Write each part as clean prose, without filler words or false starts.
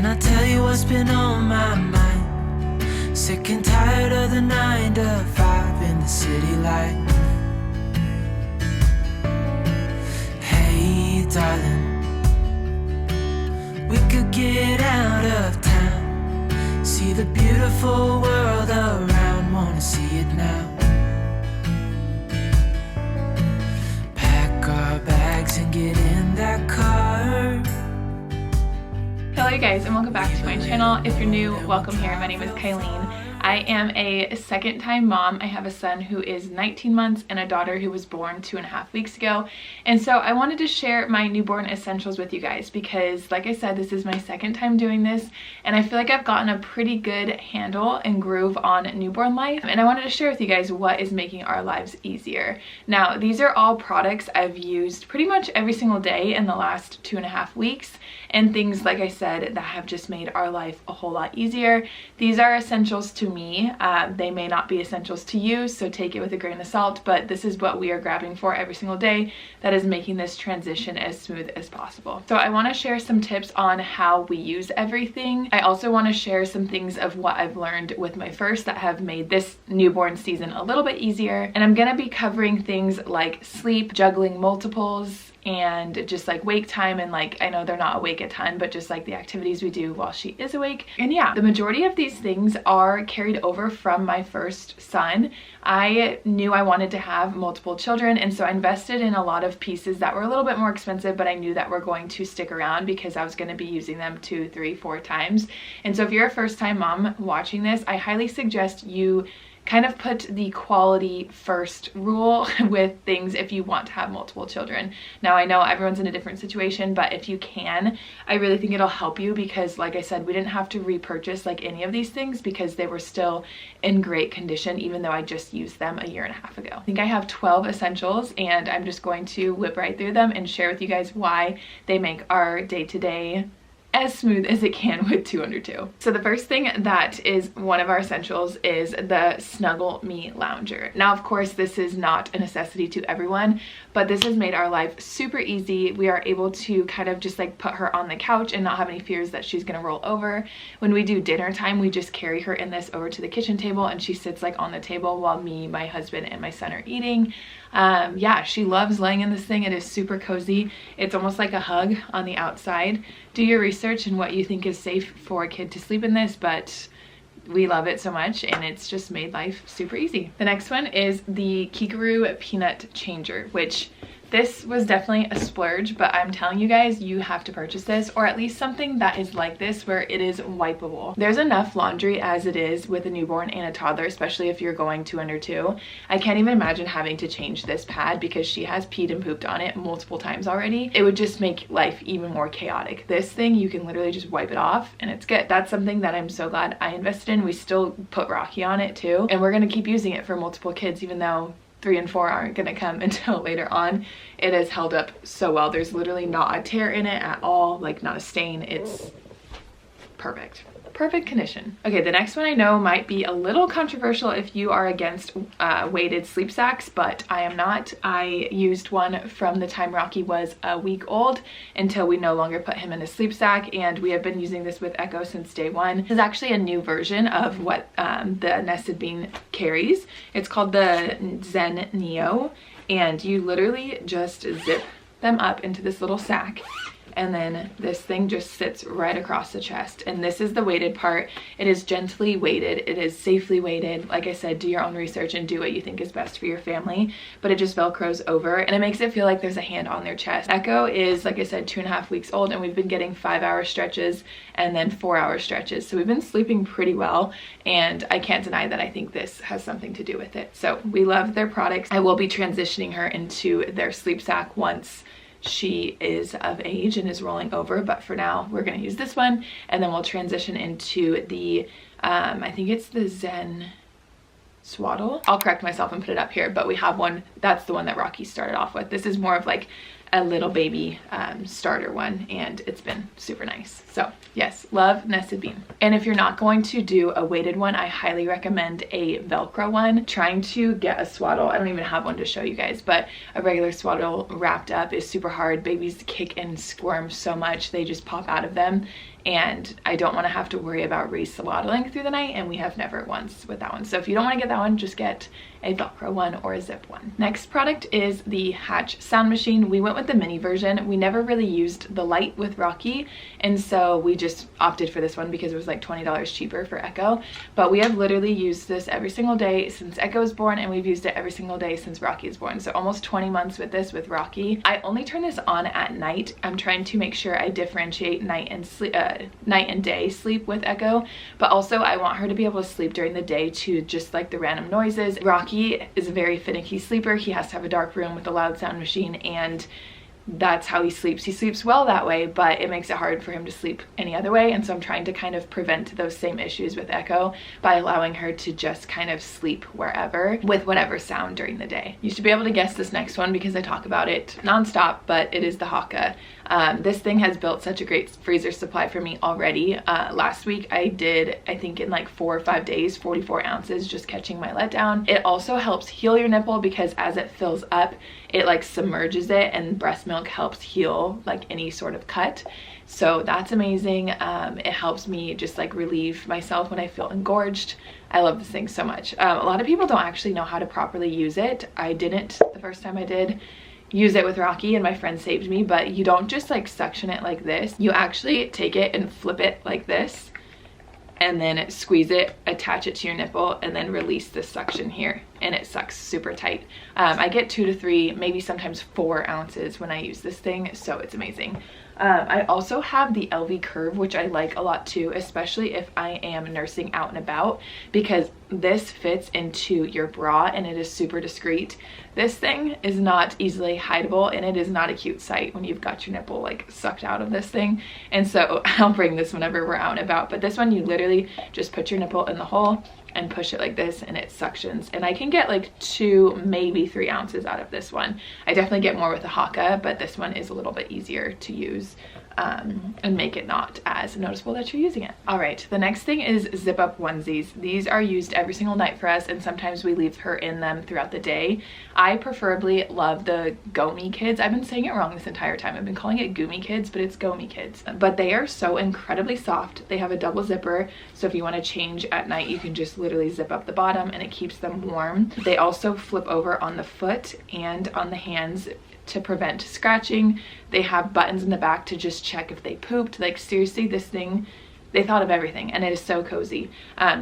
Can I tell you what's been on my mind? Sick and tired of the 9 to 5 in the city life. Hey darling, we could get out of town, see the beautiful world around, wanna see it now. Pack our bags and get in that car. Hello you guys, and welcome back to my channel. If you're new, welcome here. My name is Kylene. I am a second-time mom. I have a son who is 19 months and a daughter who was born 2.5 weeks ago. And so I wanted to share my newborn essentials with you guys because, like I said, this is my second time doing this, and I feel like I've gotten a pretty good handle and groove on newborn life. And I wanted to share with you guys what is making our lives easier. Now, these are all products I've used pretty much every single day in the last 2.5 weeks, and things, like I said, that have just made our life a whole lot easier. These are essentials to me. They may not be essentials to you, so take it with a grain of salt, but this is what we are grabbing for every single day that is making this transition as smooth as possible. So I want to share some tips on how we use everything. I also want to share some things of what I've learned with my first that have made this newborn season a little bit easier. And I'm going to be covering things like sleep, juggling multiples, and just like wake time, and like, I know they're not awake a ton, but just like the activities we do while she is awake. And yeah, the majority of these things are carried over from my first son. I knew I wanted to have multiple children, and so I invested in a lot of pieces that were a little bit more expensive, but I knew that were going to stick around because I was going to be using them 2, 3, 4 times. And so if you're a first-time mom watching this, I highly suggest you kind of put the quality first rule with things if you want to have multiple children. Now, I know everyone's in a different situation, but if you can, I really think it'll help you because, like I said, we didn't have to repurchase like any of these things because they were still in great condition, even though I just used them 1.5 years ago. I think I have 12 essentials, and I'm just going to whip right through them and share with you guys why they make our day-to-day as smooth as it can with 2 under 2. So the first thing that is one of our essentials is the Snuggle Me Lounger. Now, of course, this is not a necessity to everyone, but this has made our life super easy. We are able to kind of just like put her on the couch and not have any fears that she's gonna roll over. When we do dinner time, we just carry her in this over to the kitchen table, and she sits like on the table while me, my husband, and my son are eating. Yeah, she loves laying in this thing. It is super cozy. It's almost like a hug on the outside. Do your research and what you think is safe for a kid to sleep in this, but we love it so much, and it's just made life super easy. The next one is the Kikaroo Peanut Changer, which this was definitely a splurge, but I'm telling you guys, you have to purchase this, or at least something that is like this where it is wipeable. There's enough laundry as it is with a newborn and a toddler, especially if you're going 2 under 2. I can't even imagine having to change this pad because she has peed and pooped on it multiple times already. It would just make life even more chaotic. This thing, you can literally just wipe it off and it's good. That's something that I'm so glad I invested in. We still put Rocky on it too, and we're gonna keep using it for multiple kids, even though 3 and 4 aren't gonna come until later on. It has held up so well. There's literally not a tear in it at all, like not a stain. It's perfect. Perfect condition. Okay, the next one I know might be a little controversial if you are against weighted sleep sacks, but I am not. I used one from the time Rocky was a week old until we no longer put him in a sleep sack, and we have been using this with Echo since day one. This is actually a new version of what the Nested Bean carries. It's called the Zen Neo, and you literally just zip them up into this little sack, and then this thing just sits right across the chest. And this is the weighted part. It is gently weighted, it is safely weighted. Like I said, do your own research and do what you think is best for your family, but it just velcros over and it makes it feel like there's a hand on their chest. Echo is, like I said, 2.5 weeks old, and we've been getting 5-hour stretches and then 4-hour stretches, so we've been sleeping pretty well, and I can't deny that I think this has something to do with it. So we love their products. I will be transitioning her into their sleep sack once she is of age and is rolling over, but for now we're going to use this one, and then we'll transition into the I think it's the Zen Swaddle. I'll correct myself and put it up here, but we have one that's the one that Rocky started off with. This is more of like a little baby starter one, and it's been super nice. So yes, love Nested Bean. And if you're not going to do a weighted one, I highly recommend a Velcro one. Trying to get a swaddle, I don't even have one to show you guys, but a regular swaddle wrapped up is super hard. Babies kick and squirm so much, they just pop out of them. And I don't want to have to worry about re-swaddling through the night, and we have never once with that one. So if you don't want to get that one, just get a Velcro one or a zip one. Next product is the Hatch sound machine. We went with the mini version. We never really used the light with Rocky, and so we just opted for this one because it was like $20 cheaper for Echo. But we have literally used this every single day since Echo was born, and we've used it every single day since Rocky is born. So almost 20 months with this with Rocky. I only turn this on at night. I'm trying to make sure I differentiate night and day sleep with Echo, but also I want her to be able to sleep during the day to just like the random noises. Rocky is a very finicky sleeper. He has to have a dark room with a loud sound machine, and that's how he sleeps. He sleeps well that way, but it makes it hard for him to sleep any other way. And so I'm trying to kind of prevent those same issues with Echo by allowing her to just kind of sleep wherever with whatever sound during the day. You should be able to guess this next one because I talk about it nonstop, but it is the Haka. This thing has built such a great freezer supply for me already. Last week I did, I think in like 4 or 5 days, 44 ounces just catching my letdown. It also helps heal your nipple because as it fills up, it like submerges it, and breast milk helps heal like any sort of cut. So that's amazing. It helps me just like relieve myself when I feel engorged. I love this thing so much. A lot of people don't actually know how to properly use it. I didn't the first time I did use it with Rocky, and my friend saved me, but you don't just like suction it like this. You actually take it and flip it like this, and then squeeze it, attach it to your nipple, and then release this suction here, and it sucks super tight. I get 2 to 3, maybe sometimes 4 ounces when I use this thing, so it's amazing. I also have the LV Curve, which I like a lot too, especially if I am nursing out and about, because this fits into your bra and it is super discreet. This thing is not easily hideable, and it is not a cute sight when you've got your nipple like sucked out of this thing. And so I'll bring this whenever we're out and about, but this one you literally just put your nipple in the hole and push it like this, and it suctions. And I can get like 2, maybe 3 ounces out of this one. I definitely get more with the Haka, but this one is a little bit easier to use and make it not as noticeable that you're using it. All right, the next thing is zip up onesies. These are used every single night for us, and sometimes we leave her in them throughout the day. I preferably love the Gomi Kids. I've been saying it wrong this entire time. I've been calling it Goomy Kids, but it's Gomi Kids. But they are so incredibly soft. They have a double zipper, so if you want to change at night, you can just literally zip up the bottom and it keeps them warm. They also flip over on the foot and on the hands to prevent scratching. They have buttons in the back to just check if they pooped. Like seriously, this thing, they thought of everything, and it is so cozy.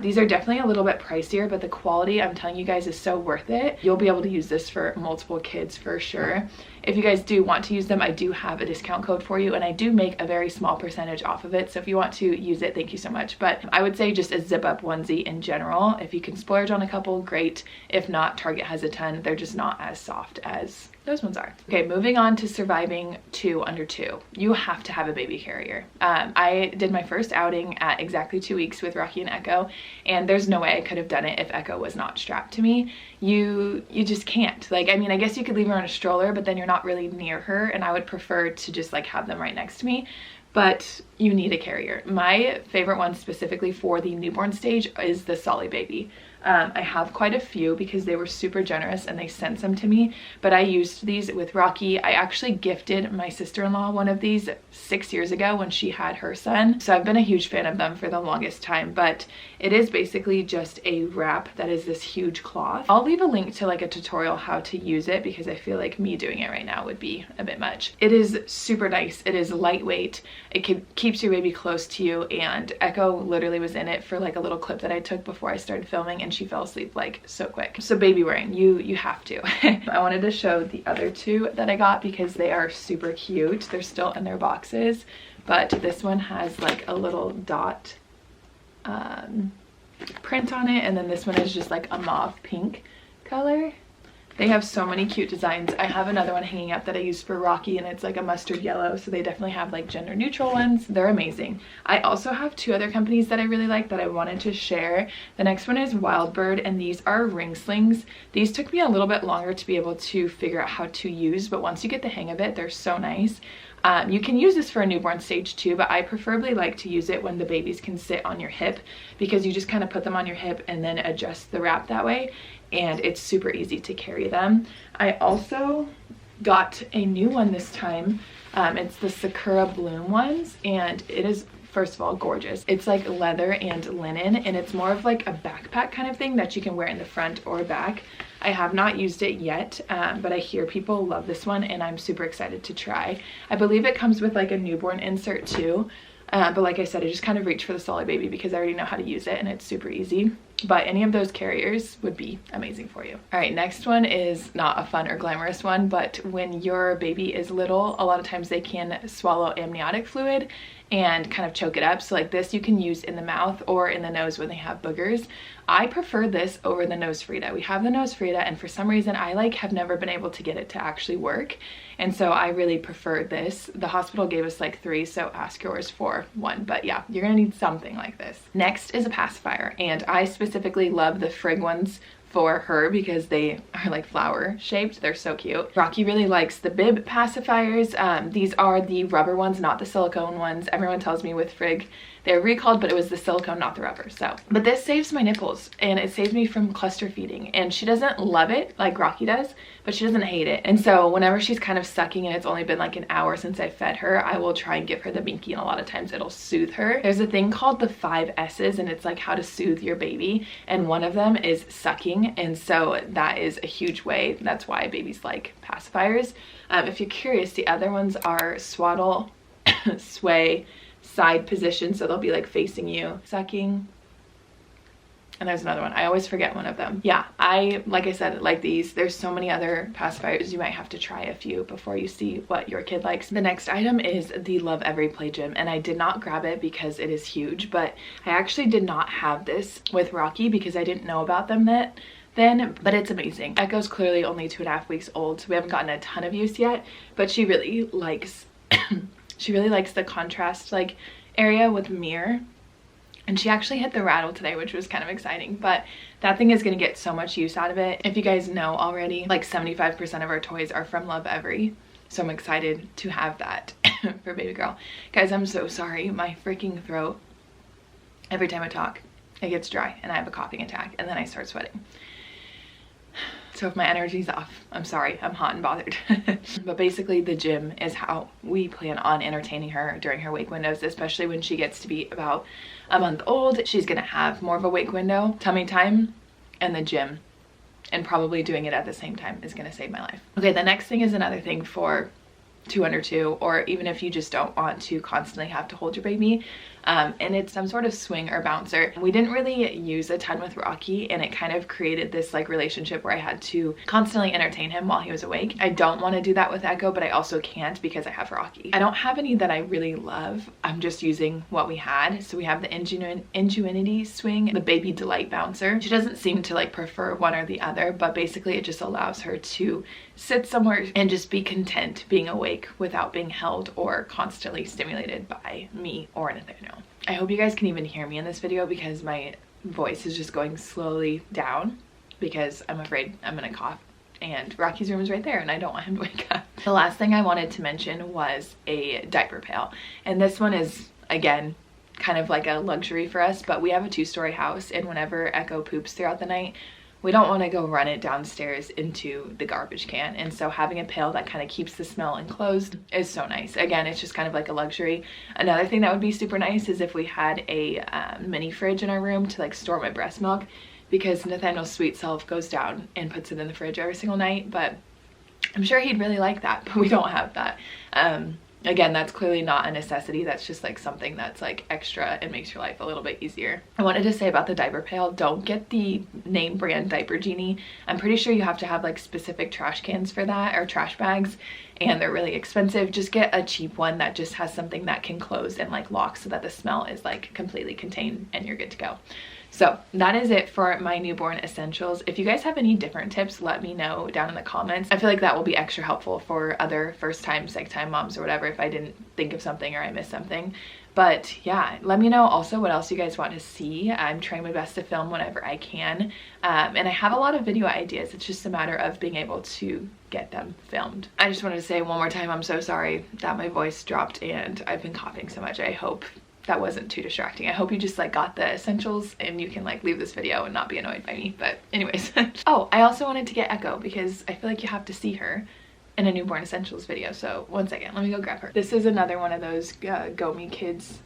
These are definitely a little bit pricier, but the quality, I'm telling you guys, is so worth it. You'll be able to use this for multiple kids for sure. If you guys do want to use them, I do have a discount code for you, and I do make a very small percentage off of it. So if you want to use it, thank you so much. But I would say just a zip up onesie in general. If you can splurge on a couple, great. If not, Target has a ton. They're just not as soft as those ones are. Okay, moving on to surviving 2 under 2. You have to have a baby carrier. I did my first outing at exactly 2 weeks with Rocky and Echo, and there's no way I could have done it if Echo was not strapped to me. You just can't. Like, I mean, I guess you could leave her on a stroller, but then you're not really near her, and I would prefer to just like have them right next to me. But you need a carrier. My favorite one specifically for the newborn stage is the Solly Baby. I have quite a few because they were super generous and they sent some to me, but I used these with Rocky. I actually gifted my sister-in-law one of these 6 years ago when she had her son, so I've been a huge fan of them for the longest time. But it is basically just a wrap that is this huge cloth. I'll leave a link to like a tutorial how to use it because I feel like me doing it right now would be a bit much. It is super nice. It is lightweight. It keeps your baby close to you, and Echo literally was in it for like a little clip that I took before I started filming, and she fell asleep like so quick. So baby wearing, you have to. I wanted to show the other 2 that I got because they are super cute. They're still in their boxes, but this one has like a little dot print on it, and then this one is just like a mauve pink color. They have so many cute designs. I have another one hanging up that I use for Rocky, and it's like a mustard yellow, so they definitely have like gender neutral ones. They're amazing. I also have two other companies that I really like that I wanted to share. The next one is Wildbird, and these are ring slings. These took me a little bit longer to be able to figure out how to use, but once you get the hang of it, they're so nice. You can use this for a newborn stage too, but I preferably like to use it when the babies can sit on your hip, because you just kind of put them on your hip and then adjust the wrap that way, and it's super easy to carry them. I also got a new one this time. It's the Sakura Bloom ones, and it is, first of all, gorgeous. It's like leather and linen, and it's more of like a backpack kind of thing that you can wear in the front or back. I have not used it yet, but I hear people love this one, and I'm super excited to try. I believe it comes with like a newborn insert too, but like I said, I just kind of reached for the Solid Baby because I already know how to use it and it's super easy. But any of those carriers would be amazing for you. All right, next one is not a fun or glamorous one, but when your baby is little, a lot of times they can swallow amniotic fluid and kind of choke it up. So like this you can use in the mouth or in the nose when they have boogers. I prefer this over the nose Frida. We have the nose Frida, and for some reason I like have never been able to get it to actually work. And so I really prefer this. The hospital gave us like 3, so ask yours for 1. But yeah, you're gonna need something like this. Next is a pacifier, and I specifically love the Frig ones for her because they are like flower shaped. They're so cute. Rocky really likes the bib pacifiers. These are the rubber ones, not the silicone ones. Everyone tells me with Frig they're recalled, but it was the silicone, not the rubber. So, but this saves my nipples, and it saves me from cluster feeding. And she doesn't love it like Rocky does, but she doesn't hate it. And so whenever she's kind of sucking and it's only been like an hour since I fed her, I will try and give her the binky, and a lot of times it'll soothe her. There's a thing called the 5 S's, and it's like how to soothe your baby, and one of them is sucking, and so that is a huge way. That's why babies like pacifiers. If you're curious, the other ones are swaddle, sway, side position, so they'll be like facing you, sucking, and there's another one. I always forget one of them. Yeah, like I said, like these. There's so many other pacifiers. You might have to try a few before you see what your kid likes. The next item is the Love Every Play Gym, and I did not grab it because it is huge, but I actually did not have this with Rocky because I didn't know about them then, but it's amazing. Echo's clearly only 2.5 weeks old, so we haven't gotten a ton of use yet, but she really likes she really likes the contrast like area with mirror, and she actually hit the rattle today, which was kind of exciting. But that thing is going to get so much use out of it. If you guys know already, like 75% of our toys are from Love Every, so I'm excited to have that for baby girl. Guys, I'm so sorry, my freaking throat, every time I talk it gets dry and I have a coughing attack and then I start sweating. So if my energy's off, I'm sorry, I'm hot and bothered. But basically the gym is how we plan on entertaining her during her wake windows, especially when she gets to be about a month old. She's gonna have more of a wake window. Tummy time and the gym, and probably doing it at the same time, is gonna save my life. Okay, the next thing is another thing for 2 under 2, or even if you just don't want to constantly have to hold your baby, and it's some sort of swing or bouncer. We didn't really use a ton with Rocky, and it kind of created this like relationship where I had to constantly entertain him while he was awake. I don't want to do that with Echo, but I also can't because I have Rocky. I don't have any that I really love. I'm just using what we had. So we have the Ingenuity swing, the Baby Delight bouncer. She doesn't seem to like prefer one or the other, but basically it just allows her to sit somewhere and just be content being awake without being held or constantly stimulated by me or anything. I hope you guys can even hear me in this video because my voice is just going slowly down because I'm afraid I'm gonna cough, and Rocky's room is right there and I don't want him to wake up. The last thing I wanted to mention was a diaper pail, and this one is again kind of like a luxury for us, but we have a 2-story house, and whenever Echo poops throughout the night, we don't want to go run it downstairs into the garbage can, and so having a pail that kind of keeps the smell enclosed is so nice. Again, it's just kind of like a luxury. Another thing that would be super nice is if we had a mini fridge in our room to like store my breast milk, because Nathaniel's sweet self goes down and puts it in the fridge every single night, but I'm sure he'd really like that, but we don't have that. Again, that's clearly not a necessity. That's just like something that's like extra and makes your life a little bit easier. I wanted to say about the diaper pail, don't get the name brand Diaper Genie. I'm pretty sure you have to have like specific trash cans for that, or trash bags, and they're really expensive. Just get a cheap one that just has something that can close and like lock so that the smell is like completely contained and you're good to go. So that is it for my newborn essentials. If you guys have any different tips, let me know down in the comments. I feel like that will be extra helpful for other first time, second time moms or whatever if I didn't think of something or I missed something. But yeah, let me know also what else you guys want to see. I'm trying my best to film whenever I can. And I have a lot of video ideas. It's just a matter of being able to get them filmed. I just wanted to say one more time, I'm so sorry that my voice dropped and I've been coughing so much. I hope that wasn't too distracting. I hope you just like got the essentials and you can like leave this video and not be annoyed by me. But anyways. Oh, I also wanted to get Echo because I feel like you have to see her in a newborn essentials video. So one second, let me go grab her. This is another one of those Go Me Kids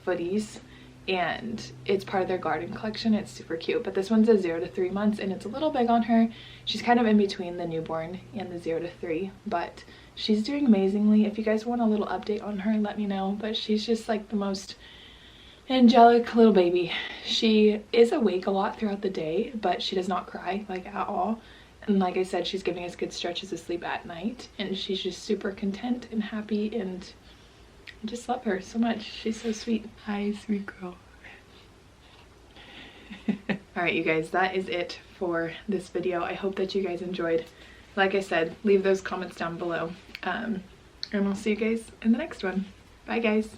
footies, and it's part of their garden collection. It's super cute, but this one's a 0 to 3 months and it's a little big on her. She's kind of in between the newborn and the 0 to 3, but she's doing amazingly. If you guys want a little update on her, let me know. But she's just like the most angelic little baby. She is awake a lot throughout the day, but she does not cry like at all. And like I said, she's giving us good stretches of sleep at night, and she's just super content and happy, and I just love her so much. She's so sweet. Hi, sweet girl. All right, you guys, that is it for this video. I hope that you guys enjoyed. Like I said, leave those comments down below, and I'll see you guys in the next one. Bye, guys.